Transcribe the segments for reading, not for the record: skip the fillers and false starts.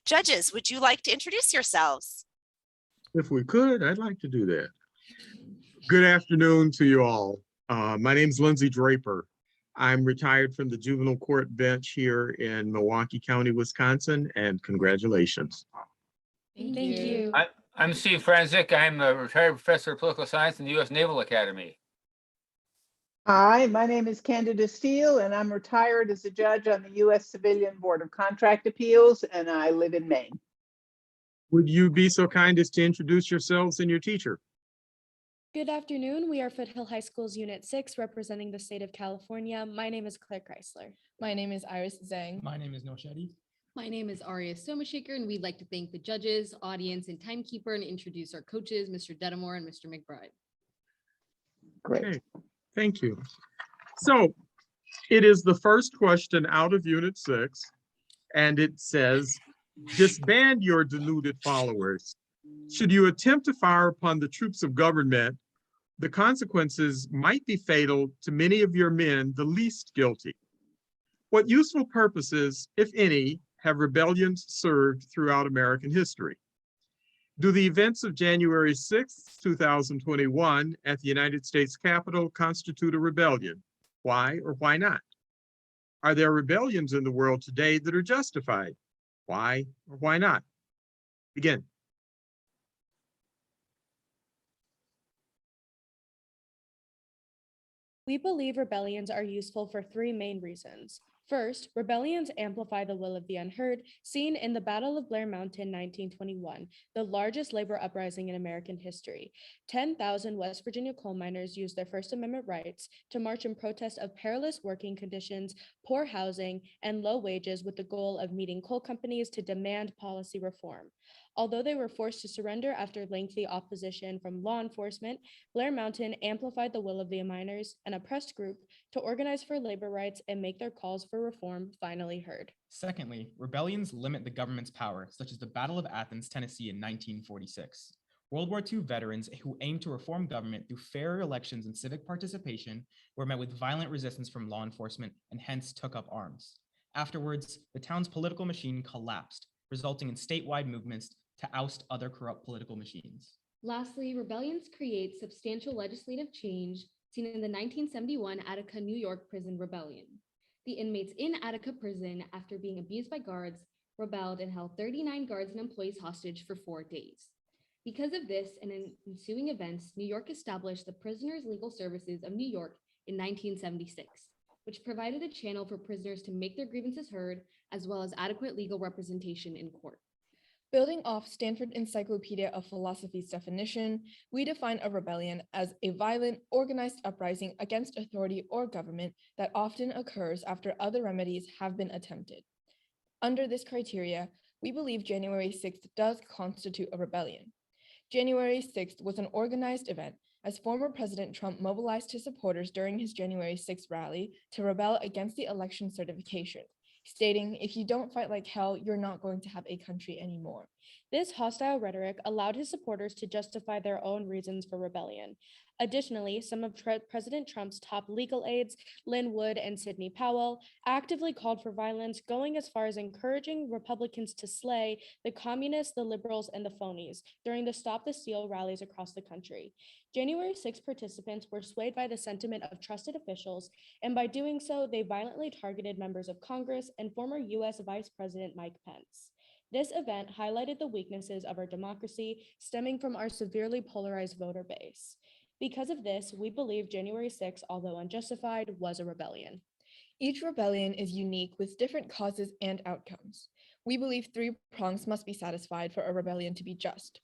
Judges, would you like to introduce yourselves? If we could, I'd like to do that. Good afternoon to you all. My name is Lindsay Draper. I'm retired from the juvenile court bench here in Milwaukee County, Wisconsin, and congratulations. Thank you. I'm Steve Franzik. I'm a retired professor of political science in the U.S. Naval Academy. Hi, my name is Candida Steele, and I'm retired as a judge on the U.S. Civilian Board of Contract Appeals, and I live in Maine. Would you be so kind as to introduce yourselves and your teacher? Good afternoon. We are Foothill High School's Unit 6, representing the state of California. My name is Claire Chrysler. My name is Iris Zhang. My name is Noshadi. My name is Aria Stomashaker, and we'd like to thank the judges, audience, and timekeeper and introduce our coaches, Mr. Dedamore and Mr. McBride. Great. Okay, thank you. So it is the first question out of Unit 6, and it says, disband your deluded followers. Should you attempt to fire upon the troops of government, the consequences might be fatal to many of your men, the least guilty. What useful purposes, if any, have rebellions served throughout American history? Do the events of January 6, 2021 at the United States Capitol constitute a rebellion? Why or why not? Are there rebellions in the world today that are justified? Why or why not? Begin. We believe rebellions are useful for three main reasons. First, rebellions amplify the will of the unheard, seen in the Battle of Blair Mountain 1921, the largest labor uprising in American history. 10,000 West Virginia coal miners used their First Amendment rights to march in protest of perilous working conditions, poor housing, and low wages with the goal of meeting coal companies to demand policy reform. Although they were forced to surrender after lengthy opposition from law enforcement, Blair Mountain amplified the will of the miners, an oppressed group, to organize for labor rights and make their calls for reform finally heard. Secondly, rebellions limit the government's power, such as the Battle of Athens, Tennessee in 1946. World War II veterans who aimed to reform government through fairer elections and civic participation were met with violent resistance from law enforcement and hence took up arms. Afterwards, the town's political machine collapsed, resulting in statewide movements to oust other corrupt political machines. Lastly, rebellions create substantial legislative change seen in the 1971 Attica, New York prison rebellion. The inmates in Attica prison, after being abused by guards, rebelled and held 39 guards and employees hostage for 4 days. Because of this and in ensuing events, New York established the Prisoners' Legal Services of New York in 1976, which provided a channel for prisoners to make their grievances heard, as well as adequate legal representation in court. Building off Stanford Encyclopedia of Philosophy's definition, we define a rebellion as a violent, organized uprising against authority or government that often occurs after other remedies have been attempted. Under this criteria, we believe January 6th does constitute a rebellion. January 6th was an organized event as former President Trump mobilized his supporters during his January 6th rally to rebel against the election certification, stating, if you don't fight like hell, you're not going to have a country anymore. This hostile rhetoric allowed his supporters to justify their own reasons for rebellion. Additionally, some of President Trump's top legal aides, Lynn Wood and Sidney Powell, actively called for violence, going as far as encouraging Republicans to slay the communists, the liberals, and the phonies during the Stop the Steal rallies across the country. January 6 participants were swayed by the sentiment of trusted officials, and by doing so, they violently targeted members of Congress and former U.S. Vice President Mike Pence. This event highlighted the weaknesses of our democracy stemming from our severely polarized voter base. Because of this, we believe January 6, although unjustified, was a rebellion. Each rebellion is unique with different causes and outcomes. We believe 3 prongs must be satisfied for a rebellion to be just.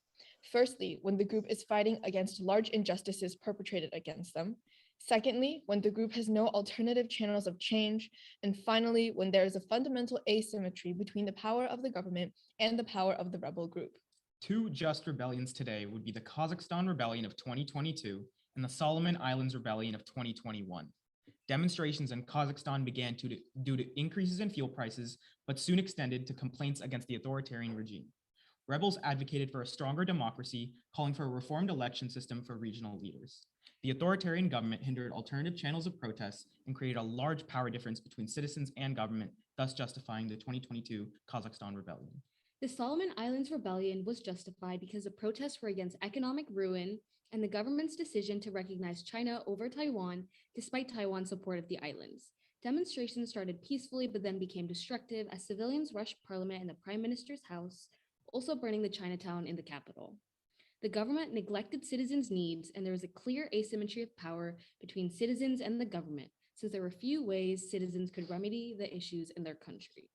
Firstly, when the group is fighting against large injustices perpetrated against them. Secondly, when the group has no alternative channels of change. And finally, when there is a fundamental asymmetry between the power of the government and the power of the rebel group. 2 just rebellions today would be the Kazakhstan Rebellion of 2022 and the Solomon Islands Rebellion of 2021. Demonstrations in Kazakhstan began due to increases in fuel prices, but soon extended to complaints against the authoritarian regime. Rebels advocated for a stronger democracy, calling for a reformed election system for regional leaders. The authoritarian government hindered alternative channels of protest and created a large power difference between citizens and government thus justifying the 2022 Kazakhstan Rebellion. The Solomon Islands Rebellion was justified because the protests were against economic ruin and the government's decision to recognize China over Taiwan, despite Taiwan's support of the islands. Demonstrations started peacefully, but then became destructive as civilians rushed Parliament and the Prime Minister's house, also burning the Chinatown in the capital. The government neglected citizens' needs, and there was a clear asymmetry of power between citizens and the government, since there were few ways citizens could remedy the issues in their country.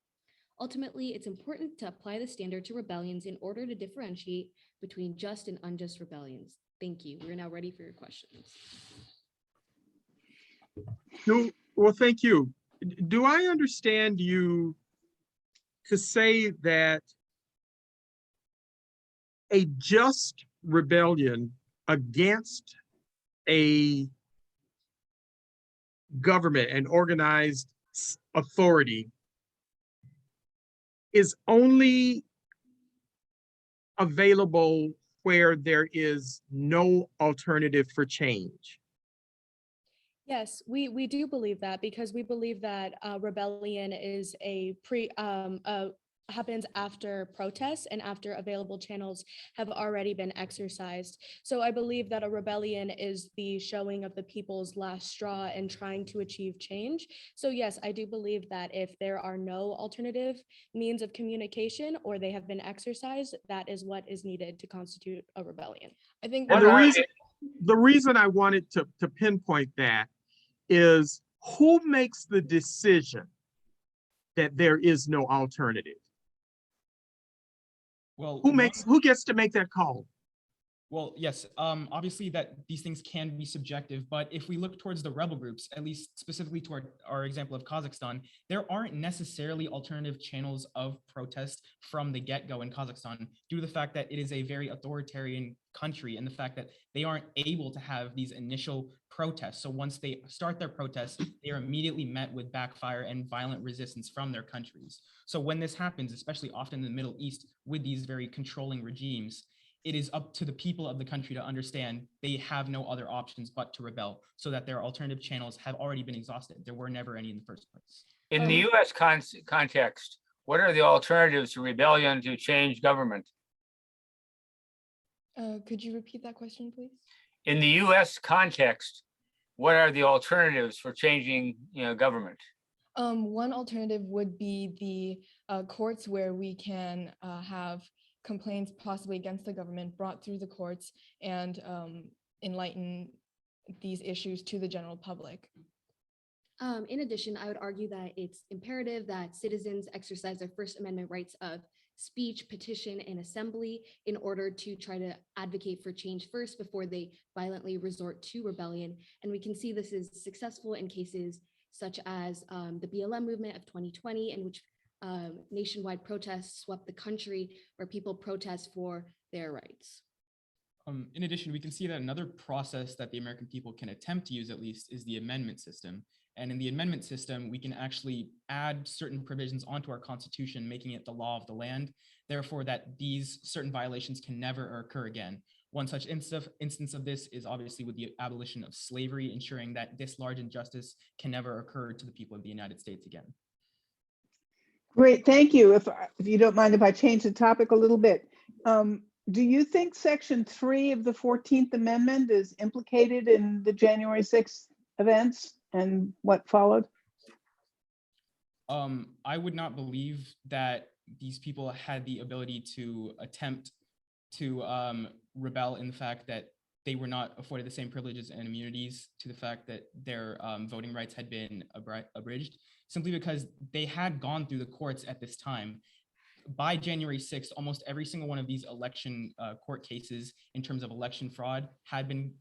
Ultimately, it's important to apply the standard to rebellions in order to differentiate between just and unjust rebellions. Thank you. We're now ready for your questions. No, well, thank you. Do I understand you to say that a just rebellion against a government and organized authority is only available where there is no alternative for change? Yes, we do believe that because we believe that rebellion is happens after protests and after available channels have already been exercised. So I believe that a rebellion is the showing of the people's last straw and trying to achieve change. So yes, I do believe that if there are no alternative means of communication or they have been exercised, that is what is needed to constitute a rebellion. I think And the reason I wanted to pinpoint that is who makes the decision that there is no alternative? Well, Who gets to make that call? Well, yes, obviously that these things can be subjective, but if we look towards the rebel groups, at least specifically toward our example of Kazakhstan, there aren't necessarily alternative channels of protest from the get-go in Kazakhstan due to the fact that it is a very authoritarian country and the fact that they aren't able to have these initial protests. So once they start their protests, they are immediately met with backfire and violent resistance from their countries. So when this happens, especially often in the Middle East with these very controlling regimes, it is up to the people of the country to understand they have no other options but to rebel, so that their alternative channels have already been exhausted. There were never any in the first place. In the U.S. context, what are the alternatives to rebellion to change government? could you repeat that question, please? In the U.S. context, what are the alternatives for changing, government? One alternative would be the courts where we can have complaints possibly against the government brought through the courts and enlighten these issues to the general public. In addition, I would argue that it's imperative that citizens exercise their First Amendment rights of speech, petition, and assembly in order to try to advocate for change first before they violently resort to rebellion. And we can see this is successful in cases such as the BLM movement of 2020, in which nationwide protests swept the country where people protest for their rights. In addition, we can see that another process that the American people can attempt to use at least is the amendment system. And in the amendment system, we can actually add certain provisions onto our constitution, making it the law of the land, therefore that these certain violations can never occur again. One such instance of this is obviously with the abolition of slavery, ensuring that this large injustice can never occur to the people of the United States again. Great, thank you. If you don't mind if I change the topic a little bit. Do you think Section 3 of the 14th Amendment is implicated in the January 6th events and what followed? I would not believe that these people had the ability to attempt to rebel in the fact that they were not afforded the same privileges and immunities to the fact that their voting rights had been abridged, simply because they had gone through the courts at this time. By January 6th, almost every single one of these election court cases in terms of election fraud had been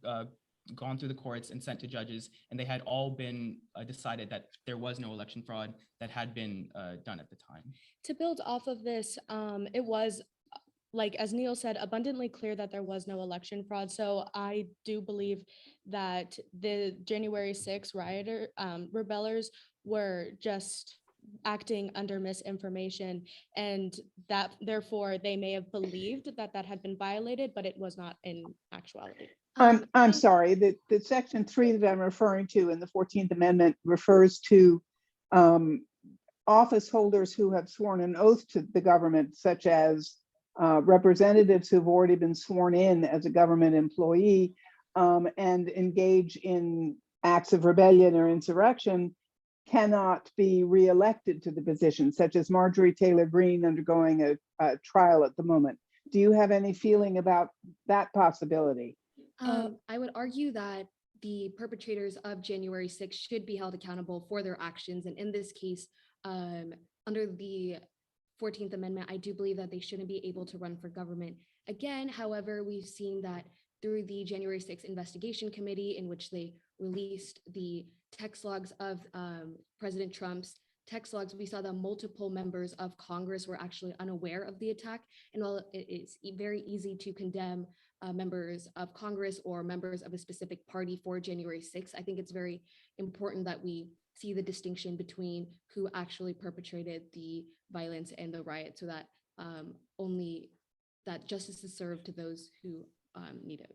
gone through the courts and sent to judges, and they had all been decided that there was no election fraud that had been done at the time. To build off of this, it was, like as Neil said, abundantly clear that there was no election fraud. So I do believe that the January 6th rebellers were just acting under misinformation, and that therefore they may have believed that that had been violated, but it was not in actuality. I'm sorry, the Section 3 that I'm referring to in the 14th Amendment refers to office holders who have sworn an oath to the government, such as representatives who've already been sworn in as a government employee and engage in acts of rebellion or insurrection, cannot be reelected to the position, such as Marjorie Taylor Greene undergoing a trial at the moment. Do you have any feeling about that possibility? I would argue that the perpetrators of January 6th should be held accountable for their actions. And in this case, under the 14th Amendment, I do believe that they shouldn't be able to run for government again. However, we've seen that through the January 6th Investigation Committee, in which they released the text logs of President Trump's text logs, we saw that multiple members of Congress were actually unaware of the attack. And while it is very easy to condemn members of Congress or members of a specific party for January 6th, I think it's very important that we see the distinction between who actually perpetrated the violence and the riot, so that only that justice is served to those who need it.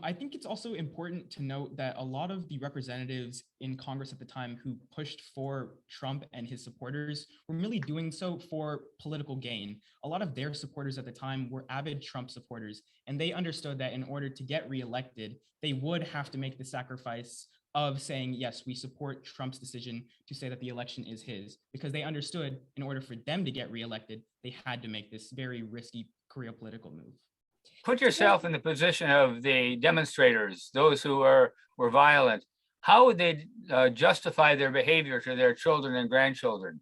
I think it's also important to note that a lot of the representatives in Congress at the time who pushed for Trump and his supporters were merely doing so for political gain. A lot of their supporters at the time were avid Trump supporters, and they understood that in order to get reelected, they would have to make the sacrifice of saying, yes, we support Trump's decision to say that the election is his, because they understood in order for them to get reelected, they had to make this very risky career political move. Put yourself in the position of the demonstrators, those who were violent. How would they justify their behavior to their children and grandchildren?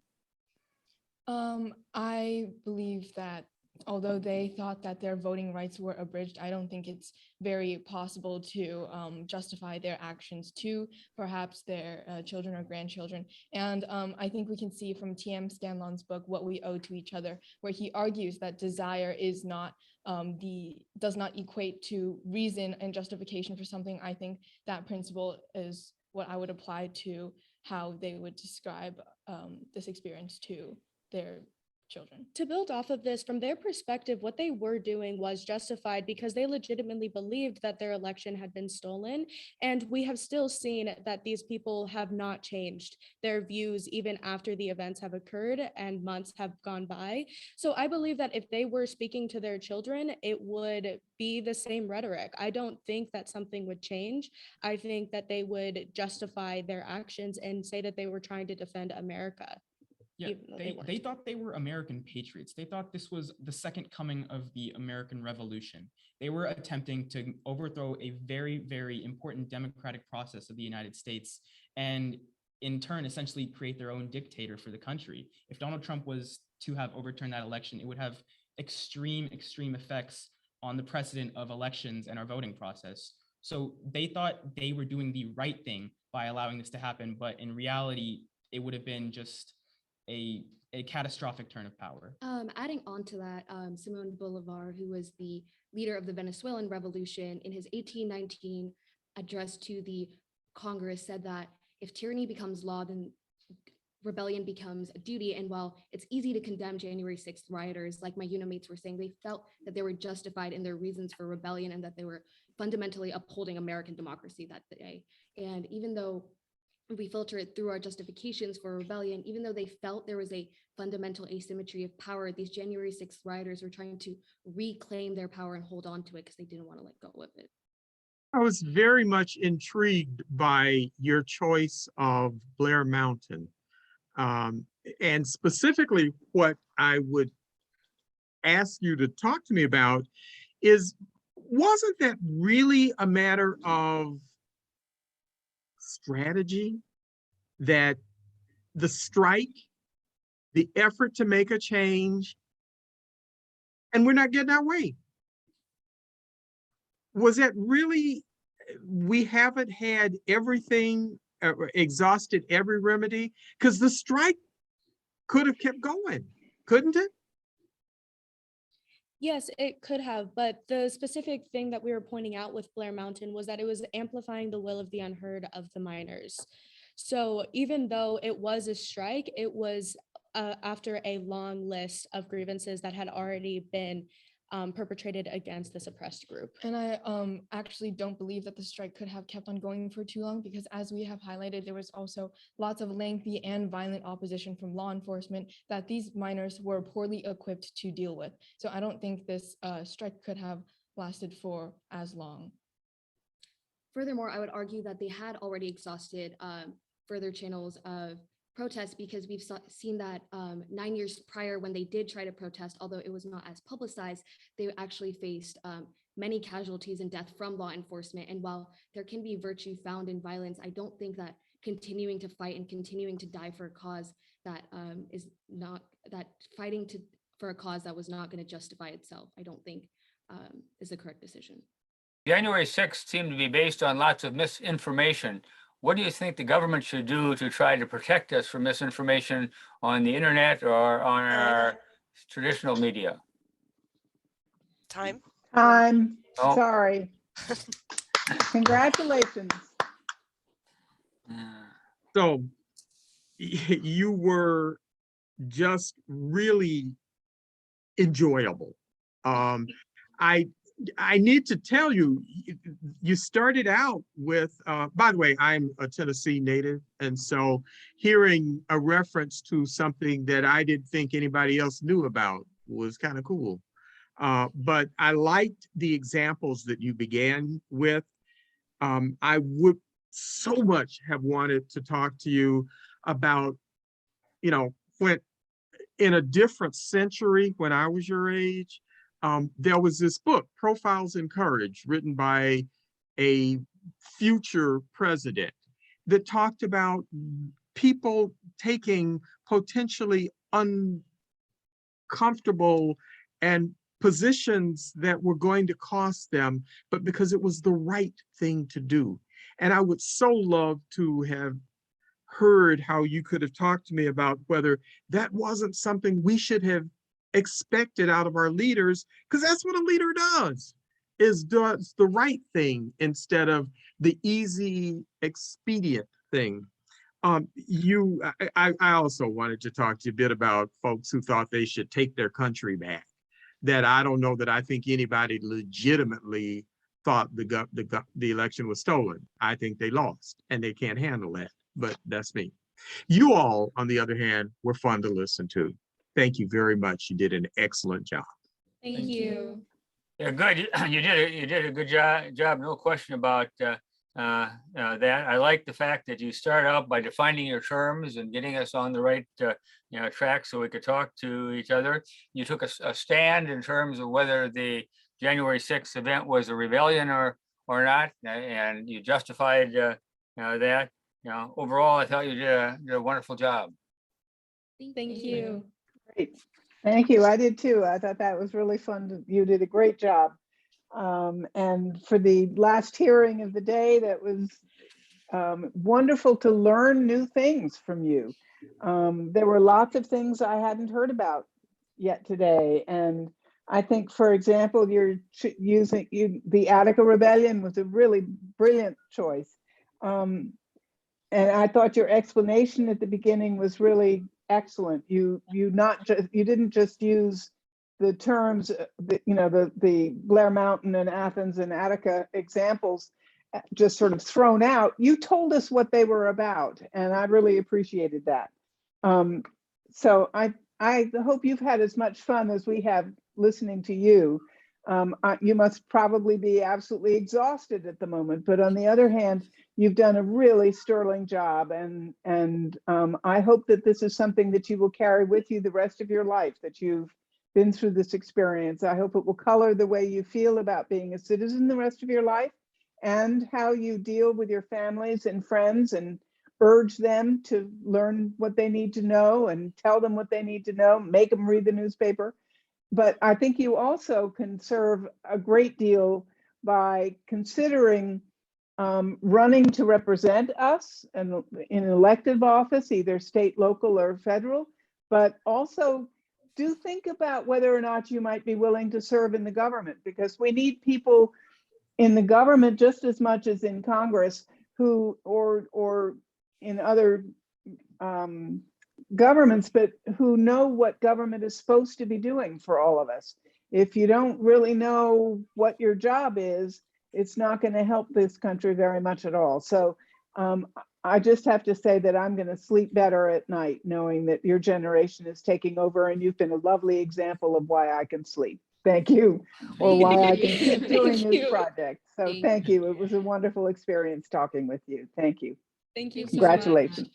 I believe that although they thought that their voting rights were abridged, I don't think it's very possible to justify their actions to perhaps their children or grandchildren. And I think we can see from T.M. Scanlon's book, What We Owe to Each Other, where he argues that desire is not does not equate to reason and justification for something. I think that principle is what I would apply to how they would describe this experience to their children. To build off of this, from their perspective, what they were doing was justified because they legitimately believed that their election had been stolen. And we have still seen that these people have not changed their views even after the events have occurred and months have gone by. So I believe that if they were speaking to their children, it would be the same rhetoric. I don't think that something would change. I think that they would justify their actions and say that they were trying to defend America. Yeah, they thought they were American patriots. They thought this was the second coming of the American Revolution. They were attempting to overthrow a very, very important democratic process of the United States and in turn essentially create their own dictator for the country. If Donald Trump was to have overturned that election, it would have extreme effects on the precedent of elections and our voting process. So they thought they were doing the right thing by allowing this to happen, but in reality, it would have been just a catastrophic turn of power. Adding on to that, Simón Bolívar, who was the leader of the Venezuelan Revolution, in his 1819 address to the Congress said that if tyranny becomes law, then rebellion becomes a duty. And while it's easy to condemn January 6th rioters, like my unit mates were saying, they felt that they were justified in their reasons for rebellion and that they were fundamentally upholding American democracy that day. And even though we filter it through our justifications for rebellion, even though they felt there was a fundamental asymmetry of power, these January 6th rioters were trying to reclaim their power and hold on to it because they didn't want to let go of it. I was very much intrigued by your choice of Blair Mountain. And specifically what I would ask you to talk to me about is, wasn't that really a matter of strategy, that the strike, the effort to make a change, and we're not getting our way? Was that really, we haven't had everything, exhausted every remedy? Because the strike could have kept going, couldn't it? Yes, it could have, but the specific thing that we were pointing out with Blair Mountain was that it was amplifying the will of the unheard of the miners. So even though it was a strike, it was after a long list of grievances that had already been perpetrated against this oppressed group. And I actually don't believe that the strike could have kept on going for too long, because as we have highlighted, there was also lots of lengthy and violent opposition from law enforcement that these miners were poorly equipped to deal with. So I don't think this strike could have lasted for as long. Furthermore, I would argue that they had already exhausted further channels of protest, because we've seen that 9 years prior, when they did try to protest, although it was not as publicized, they actually faced many casualties and death from law enforcement. And while there can be virtue found in violence, I don't think that continuing to fight and continuing to die for a cause that is not, that fighting for a cause that was not going to justify itself, I don't think is the correct decision. January 6th seemed to be based on lots of misinformation. What do you think the government should do to try to protect us from misinformation on the internet or on our traditional media? Time. I'm Oh. sorry. Congratulations. So you were just really enjoyable. I need to tell you, you started out with, by the way, I'm a Tennessee native. And so hearing a reference to something that I didn't think anybody else knew about was kind of cool. But I liked the examples that you began with. I would so much have wanted to talk to you about, you know, when in a different century, when I was your age, there was this book, Profiles in Courage, written by a future president, that talked about people taking potentially uncomfortable and positions that were going to cost them, but because it was the right thing to do. And I would so love to have heard how you could have talked to me about whether that wasn't something we should have expected out of our leaders, because that's what a leader does, is does the right thing instead of the easy expedient thing. I also wanted to talk to you a bit about folks who thought they should take their country back. That I don't know that I think anybody legitimately thought the election was stolen. I think they lost and they can't handle that, but that's me. You all, on the other hand, were fun to listen to. Thank you very much. You did an excellent job. Thank you. Yeah, good. You did a good job. No question about that. I like the fact that you start out by defining your terms and getting us on the right track so we could talk to each other. You took a stand in terms of whether the January 6th event was a rebellion or not, and you justified that. Overall, I thought you did a wonderful job. Thank you. Great. Thank you. I did too. I thought that was really fun. You did a great job. And for the last hearing of the day, that was wonderful to learn new things from you. There were lots of things I hadn't heard about yet today. And I think, for example, you're using the Attica Rebellion was a really brilliant choice. And I thought your explanation at the beginning was really excellent. You didn't just use the terms, the Blair Mountain and Athens and Attica examples just sort of thrown out. You told us what they were about, and I really appreciated that. So I hope you've had as much fun as we have listening to you. You must probably be absolutely exhausted at the moment, but on the other hand, you've done a really sterling job, and I hope that this is something that you will carry with you the rest of your life, that you've been through this experience. I hope it will color the way you feel about being a citizen the rest of your life, and how you deal with your families and friends and urge them to learn what they need to know and tell them what they need to know, make them read the newspaper. But I think you also can serve a great deal by considering running to represent us in an elective office, either state, local, or federal, but also do think about whether or not you might be willing to serve in the government, because we need people in the government just as much as in Congress who, or in other governments, but who know what government is supposed to be doing for all of us. if you don't really know what your job is, it's not going to help this country very much at all. So I just have to say that I'm going to sleep better at night knowing that your generation is taking over, and you've been a lovely example of why I can sleep. Thank you, or why I can keep doing Thank this you. project. So Thank thank you. It was a wonderful experience talking with you. Thank you. Thank you. Thank you so much. Congratulations.